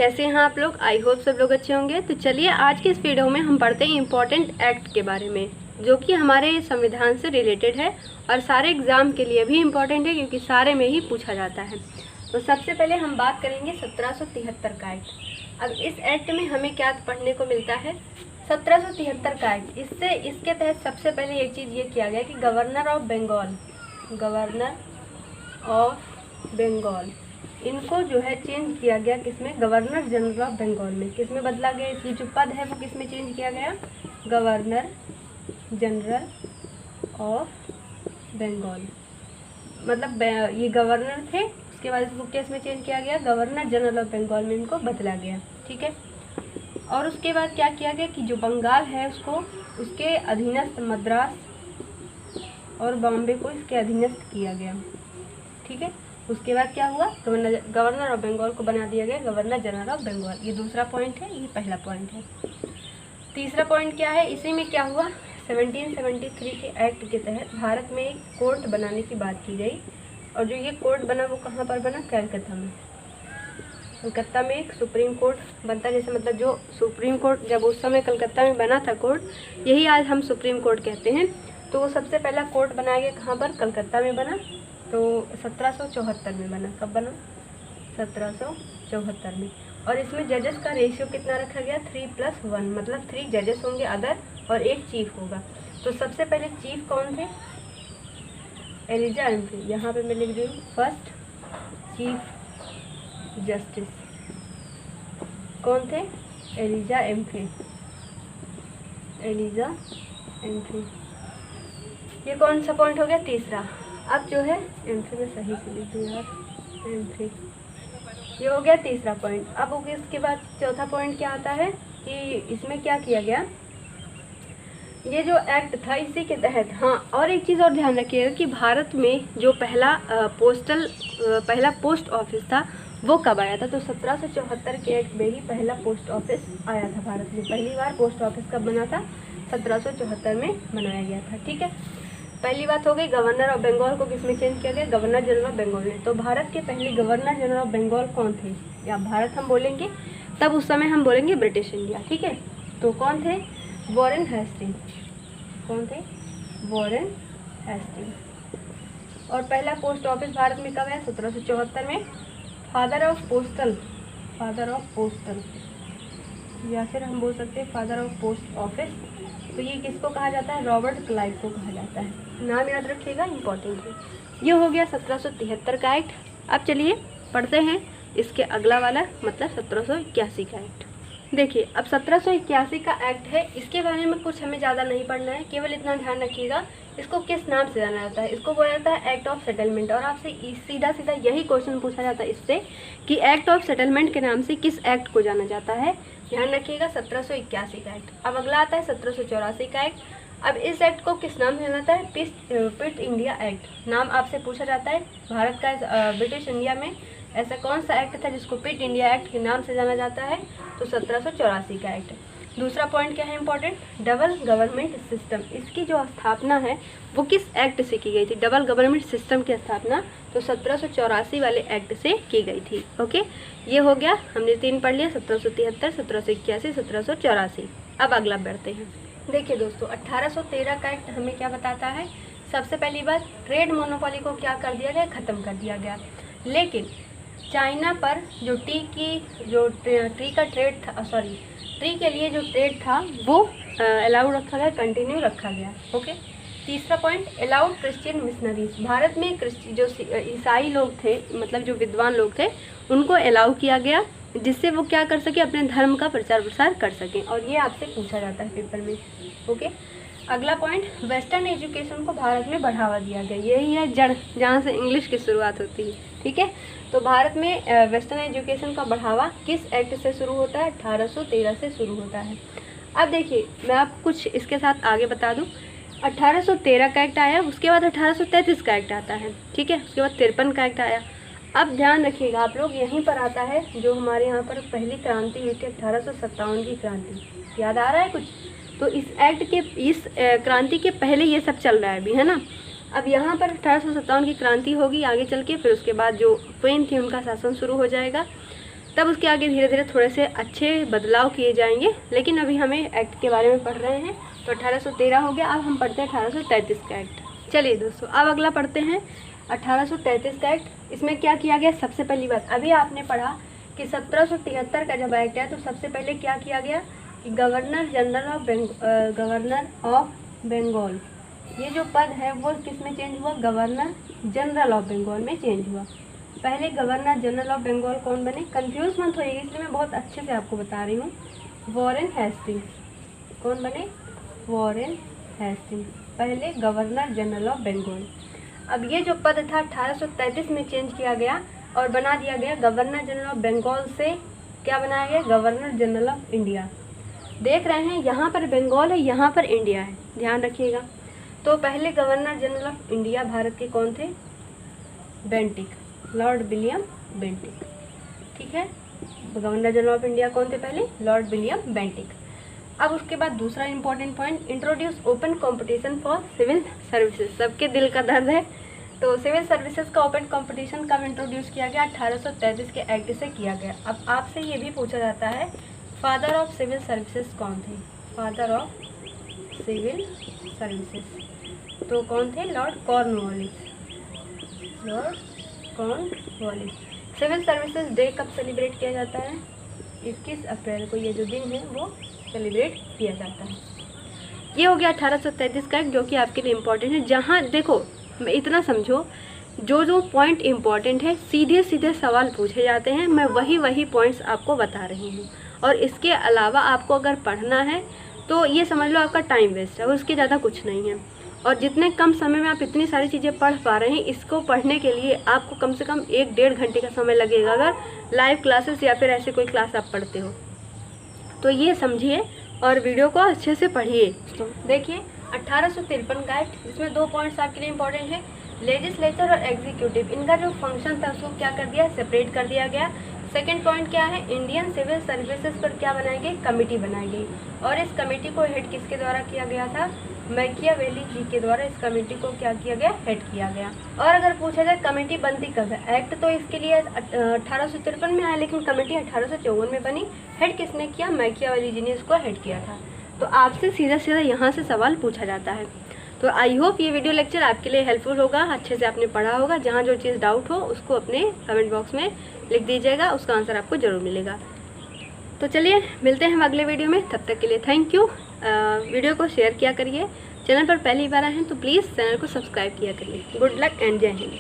कैसे हैं आप लोग? आई होप सब लोग अच्छे होंगे। तो चलिए आज के इस वीडियो में हम पढ़ते हैं इम्पोर्टेंट एक्ट के बारे में, जो कि हमारे संविधान से रिलेटेड है और सारे एग्ज़ाम के लिए भी इम्पोर्टेंट है, क्योंकि सारे में ही पूछा जाता है। तो सबसे पहले हम बात करेंगे 1773 का एक्ट। अब इस एक्ट में हमें क्या पढ़ने को मिलता है? 1773 का एक्ट, इसके तहत सबसे पहले एक चीज़ ये किया गया कि गवर्नर ऑफ बंगाल इनको जो है चेंज किया गया, किसमें? गवर्नर जनरल ऑफ बंगाल में। किसमें बदला गया? इसकी जो पद है वो किसमें चेंज किया गया? Governor general of Bengal. मतलब ये गवर्नर थे, उसके बाद इसको किस में चेंज किया गया? गवर्नर जनरल ऑफ बंगाल में इनको बदला गया। ठीक है। और उसके बाद क्या किया गया कि जो बंगाल है उसके अधीनस्थ मद्रास और बॉम्बे को इसके अधीनस्थ किया गया। ठीक है। उसके बाद क्या हुआ? गवर्नर ऑफ बंगाल को बना दिया गया गवर्नर जनरल ऑफ बंगाल। ये दूसरा पॉइंट है, ये पहला पॉइंट है। तीसरा पॉइंट क्या है? इसी में क्या हुआ? 1773 के एक्ट के तहत भारत में एक कोर्ट बनाने की बात की गई, और जो ये कोर्ट बना वो कहाँ पर बना? कलकत्ता में। कलकत्ता में एक सुप्रीम कोर्ट बनता, जैसे मतलब जो सुप्रीम कोर्ट जब उस समय कलकत्ता में बना था कोर्ट, यही आज हम सुप्रीम कोर्ट कहते हैं। तो वो सबसे पहला कोर्ट बनाया गया कहाँ पर? कलकत्ता में बना। तो 1774 में बना। कब बना? 1774 में। और इसमें जजेस का रेशियो कितना रखा गया? 3+1, मतलब 3 जजेस होंगे अदर और एक चीफ होगा। तो सबसे पहले चीफ कौन थे? एलिजा एम्फ्री। यहाँ पे मैं लिख रही हूँ फर्स्ट चीफ जस्टिस कौन थे? एलिजा एम्फ्री। ये कौन सा पॉइंट हो गया? तीसरा। अब जो है एम्फ्री में सही से लिख दूँ यार, एम्फ्री। ये हो गया तीसरा पॉइंट। अब इसके बाद चौथा पॉइंट क्या आता है कि इसमें क्या किया गया? ये जो एक्ट था इसी के तहत, हाँ, और एक चीज़ और ध्यान रखिएगा कि भारत में जो पहला पोस्ट ऑफिस था वो कब आया था? तो 1774 के एक्ट में ही पहला पोस्ट ऑफिस आया था भारत में। पहली बार पोस्ट ऑफिस कब बना था? 1774 में बनाया गया था। ठीक है। पहली बात हो गई। गवर्नर ऑफ बंगाल को किसमें चेंज किया गया? गवर्नर जनरल ऑफ बंगाल में। तो भारत के पहले गवर्नर जनरल ऑफ बंगाल कौन थे? या भारत हम बोलेंगे तब उस समय हम बोलेंगे ब्रिटिश इंडिया। ठीक है। तो कौन थे? Warren Hasting. कौन थे? Warren Hasting. और पहला पोस्ट ऑफिस भारत में कब है? 1774 में। फादर ऑफ पोस्टल, या फिर हम बोल सकते हैं फादर ऑफ पोस्ट ऑफिस। तो ये किसको कहा जाता है? रॉबर्ट क्लाइव को कहा जाता है। नाम याद रखिएगा, इंपॉर्टेंट है। ये हो गया 1773 का एक्ट। अब चलिए पढ़ते हैं इसके अगला वाला, मतलब 1781 का एक्ट। देखिए, अब 1781 का एक्ट है, इसके बारे में कुछ हमें ज़्यादा नहीं पढ़ना है, केवल इतना ध्यान रखिएगा इसको किस नाम से जाना जाता है। इसको बोला जाता है एक्ट ऑफ सेटलमेंट। और आपसे सीधा सीधा यही क्वेश्चन पूछा जाता है इससे कि एक्ट ऑफ सेटलमेंट के नाम से किस एक्ट को जाना जाता है। ध्यान रखिएगा, 1781 का एक्ट। अब अगला आता है 1784 का एक्ट। अब इस एक्ट को किस नाम से जाना जाता है? पिट इंडिया एक्ट। नाम आपसे पूछा जाता है भारत का ब्रिटिश इंडिया में ऐसा कौन सा एक्ट था जिसको पिट इंडिया एक्ट के नाम से जाना जाता है? तो 1784 का एक्ट। दूसरा पॉइंट क्या है इंपॉर्टेंट? Double government system. इसकी जो स्थापना है वो किस एक्ट से की गई थी? डबल गवर्नमेंट सिस्टम की स्थापना तो 1784 वाले एक्ट से की गई थी। ओके, ये हो गया, हमने 3 पढ़ लिया, 1773, 1781, 1784। अब अगला बढ़ते हैं। देखिए दोस्तों, 1813 का एक्ट हमें क्या बताता है? सबसे पहली बात, ट्रेड मोनोपोली को क्या कर दिया गया? ख़त्म कर दिया गया। लेकिन चाइना पर जो ट्री के लिए जो ट्रेड था वो अलाउड रखा गया, कंटिन्यू रखा गया। ओके। तीसरा point, allowed Christian missionaries. Bharat में जो ईसाई लोग थे, मतलब जो विद्वान लोग थे, उनको अलाउ किया गया, जिससे वो क्या कर सके? अपने धर्म का प्रचार प्रसार कर सकें। और ये आपसे पूछा जाता है पेपर में। ओके। अगला पॉइंट, वेस्टर्न एजुकेशन को भारत में बढ़ावा दिया गया। यही है जड़ जहाँ से इंग्लिश की शुरुआत होती है। ठीक है। तो भारत में वेस्टर्न एजुकेशन का बढ़ावा किस एक्ट से शुरू होता है? 1813 से शुरू होता है। अब देखिए, मैं आपको कुछ इसके साथ आगे बता दूं। 1813 का एक्ट आया, उसके बाद 1833 का एक्ट आता है। ठीक है। उसके बाद 53 का एक्ट आया। अब ध्यान रखिएगा आप लोग, यहीं पर आता है जो हमारे यहाँ पर पहली क्रांति हुई थी, 1857 की क्रांति। याद आ रहा है कुछ? तो इस एक्ट के, इस क्रांति के पहले ये सब चल रहा है अभी, है ना। अब यहाँ पर 1857 की क्रांति होगी आगे चल के, फिर उसके बाद जो क्वीन थी उनका शासन शुरू हो जाएगा। तब उसके आगे धीरे धीरे थोड़े से अच्छे बदलाव किए जाएंगे। लेकिन अभी हमें एक्ट के बारे में पढ़ रहे हैं, तो 1813 हो गया। अब हम पढ़ते हैं 1833 का एक्ट। चलिए दोस्तों, अब अगला पढ़ते हैं 1833 का एक्ट। इसमें क्या किया गया? सबसे पहली बात, अभी आपने पढ़ा कि 1773 का जब एक्ट है तो सबसे पहले क्या किया गया कि गवर्नर ऑफ बंगाल, ये जो पद है वो किस में चेंज हुआ? गवर्नर जनरल ऑफ बंगाल में चेंज हुआ। पहले गवर्नर जनरल ऑफ बंगाल कौन बने? कंफ्यूज मत होइएगा, इसलिए मैं बहुत अच्छे से आपको बता रही हूँ। Warren Hastings. कौन बने? वॉरेन हेस्टिंग्स पहले गवर्नर जनरल ऑफ बंगाल। अब ये जो पद था 1833 में चेंज किया गया और बना दिया गया गवर्नर जनरल ऑफ बंगाल से क्या बनाया गया? Governor general of India. देख रहे हैं यहाँ पर बंगाल है, यहाँ पर इंडिया है, ध्यान रखिएगा। तो पहले governor general of India Bharat के कौन थे? Bentinck, lord William Bentinck. ठीक है, गवर्नर जनरल ऑफ इंडिया कौन थे पहले? Lord William Bentinck. अब उसके बाद दूसरा important point, introduce open competition for civil services. सबके दिल का दर्द है, तो सिविल सर्विसेज का ओपन कंपटीशन कब इंट्रोड्यूस किया गया? 1833 के एक्ट से किया गया। अब आपसे ये भी पूछा जाता है फादर ऑफ सिविल सर्विसेज कौन थे? फादर ऑफ सिविल सर्विसेज तो कौन थे? Lord Cornwallis. Lord Cornwallis. Civil services day कब सेलिब्रेट किया जाता है? 21 अप्रैल को ये जो दिन है वो सेलिब्रेट किया जाता है। ये हो गया 1833 का एक्ट, जो कि आपके लिए इम्पोर्टेंट है। जहाँ देखो, मैं इतना समझो, जो जो पॉइंट इम्पॉर्टेंट है सीधे सीधे सवाल पूछे जाते हैं, मैं वही पॉइंट्स आपको बता रही हूँ। और इसके अलावा आपको अगर पढ़ना है तो ये समझ लो आपका टाइम वेस्ट है, और उसके ज़्यादा कुछ नहीं है। और जितने कम समय में आप इतनी सारी चीज़ें पढ़ पा रहे हैं, इसको पढ़ने के लिए आपको कम से कम 1-1.5 घंटे का समय लगेगा, अगर लाइव क्लासेस या फिर ऐसे कोई क्लास आप पढ़ते हो तो। ये समझिए और वीडियो को अच्छे से पढ़िए। देखिए 1853 का एक्ट, इसमें 2 पॉइंट्स आपके लिए इंपॉर्टेंट है। लेजिस्लेचर और एग्जीक्यूटिव, इनका जो फंक्शन था उसको क्या कर दिया? सेपरेट कर दिया गया। सेकंड पॉइंट क्या है? इंडियन सिविल सर्विसेज पर क्या बनाई गई? कमेटी बनाई गई। और इस कमेटी को हेड किसके द्वारा किया गया था? मैकियावेली जी के द्वारा इस कमेटी को क्या किया गया? हेड किया गया। और अगर पूछा जाए कमेटी बनती कब है? एक्ट तो इसके लिए 1853 में आया, लेकिन कमेटी 1854 में बनी। हेड किसने किया? मैकियावेली जी ने इसको हेड किया था। तो आपसे सीधा सीधा यहाँ से सवाल पूछा जाता है। तो आई होप ये वीडियो लेक्चर आपके लिए हेल्पफुल होगा, अच्छे से आपने पढ़ा होगा। जहाँ जो चीज़ डाउट हो उसको अपने कमेंट बॉक्स में लिख दीजिएगा, उसका आंसर आपको ज़रूर मिलेगा। तो चलिए मिलते हैं हम अगले वीडियो में, तब तक के लिए थैंक यू। वीडियो को शेयर किया करिए, चैनल पर पहली बार आए हैं तो प्लीज़ चैनल को सब्सक्राइब किया करिए। गुड लक एंड जय हिंद।